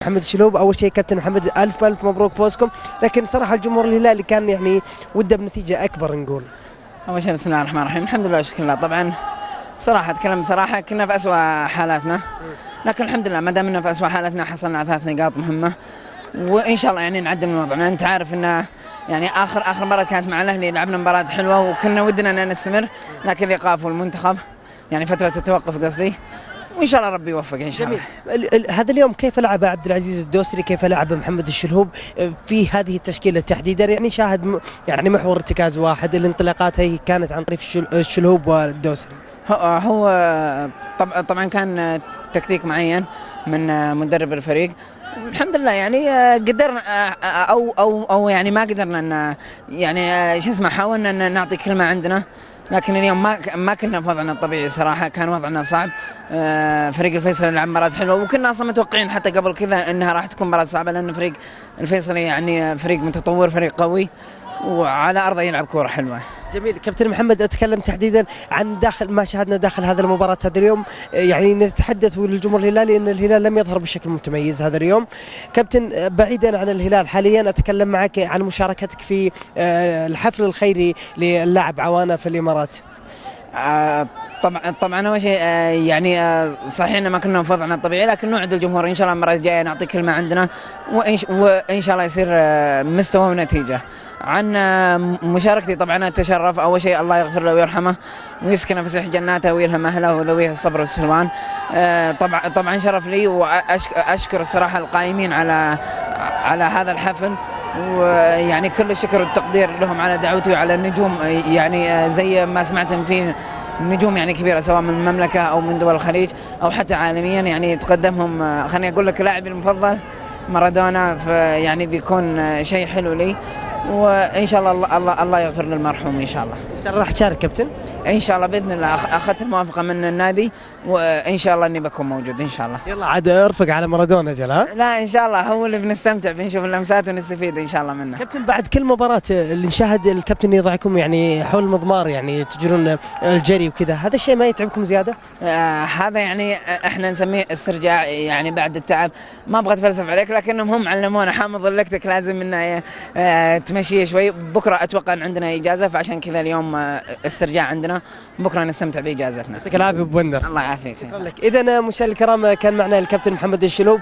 محمد الشلهوب. اول شيء كابتن محمد، الف الف مبروك فوزكم، لكن صراحه الجمهور الهلالي كان يعني وده بنتيجه اكبر نقول. اول شيء بسم الله الرحمن الرحيم، الحمد لله وشكر الله. طبعا بصراحه اتكلم بصراحه، كنا في اسوء حالاتنا، لكن الحمد لله ما دام اننا في اسوء حالاتنا حصلنا على 3 نقاط مهمه، وان شاء الله يعني نعدل من وضعنا. انت عارف انه يعني اخر مباراه كانت مع الاهلي لعبنا مباراه حلوه وكنا ودنا ان نستمر، لكن الايقاف والمنتخب يعني فتره التوقف قصدي، وان شاء الله ربي يوفق ان شاء الله. هذا اليوم كيف لعب عبد العزيز الدوسري، كيف لعب محمد الشلهوب في هذه التشكيله تحديدا؟ يعني شاهد يعني محور ارتكاز واحد، الانطلاقات هي كانت عن طريق الشلهوب والدوسري. هو طبعا كان تكتيك معين من مدرب الفريق. الحمد لله يعني قدرنا او يعني ما قدرنا ان يعني شو اسمه، حاولنا ان نعطي كل ما عندنا، لكن اليوم ما كنا في وضعنا الطبيعي صراحه، كان وضعنا صعب. فريق الفيصلي لعب مباراة حلوه، وكنا اصلا متوقعين حتى قبل كذا انها راح تكون مباراة صعبه، لان فريق الفيصلي يعني فريق متطور، فريق قوي، وعلى ارضه يلعب كوره حلوه. جميل. كابتن محمد، اتكلم تحديدا عن داخل ما شاهدنا داخل هذا المباراة هذا اليوم، يعني نتحدث للجمهور الهلالي ان الهلال لم يظهر بشكل متميز هذا اليوم. كابتن، بعيدا عن الهلال حاليا اتكلم معك عن مشاركتك في الحفل الخيري للاعب عوانة في الامارات. طبعا اول شيء يعني صحيح ان ما كنا في وضعنا الطبيعي، لكن نوعد الجمهور ان شاء الله المره الجايه نعطي كل ما عندنا، وان شاء الله يصير مستوى ونتيجه. عن مشاركتي طبعا اتشرف، اول شيء الله يغفر له ويرحمه ويسكن فسيح جناته ويلهم اهله وذويه الصبر والسلوان. طبعا شرف لي، واشكر الصراحه القائمين على هذا الحفل، ويعني كل الشكر والتقدير لهم على دعوتي وعلى النجوم، يعني زي ما سمعتم فيه نجوم يعني كبيره سواء من المملكه او من دول الخليج او حتى عالميا، يعني تقدمهم خليني اقول لك لاعبي المفضل مارادونا، يعني بيكون شيء حلو لي، وان شاء الله الله يغفر للمرحوم ان شاء الله. ان شاء الله راح تشارك كابتن؟ ان شاء الله باذن الله، اخذت الموافقه من النادي، وان شاء الله اني بكون موجود ان شاء الله. يلا عاد ارفق على مارادونا جل. ها لا ان شاء الله هو اللي بنستمتع، بنشوف اللمسات ونستفيد ان شاء الله منه. كابتن، بعد كل مباراة اللي نشاهد الكابتن يضعكم يعني حول المضمار، يعني تجرون الجري وكذا، هذا الشيء ما يتعبكم زيادة؟ هذا يعني احنا نسميه استرجاع، يعني بعد التعب. ما ابغى اتفلسف عليك، لكنهم هم علمونا حامض اللكتك لازم انه تمشيه شوي. بكره اتوقع ان عندنا اجازه، فعشان كذا اليوم استرجاع عندنا، بكره نستمتع باجازتنا. يعطيك العافية ابو بندر. الله يعافيك. شكرا لك. اذا مشاهدينا الكرام، كان معنا الكابتن محمد الشلهوب.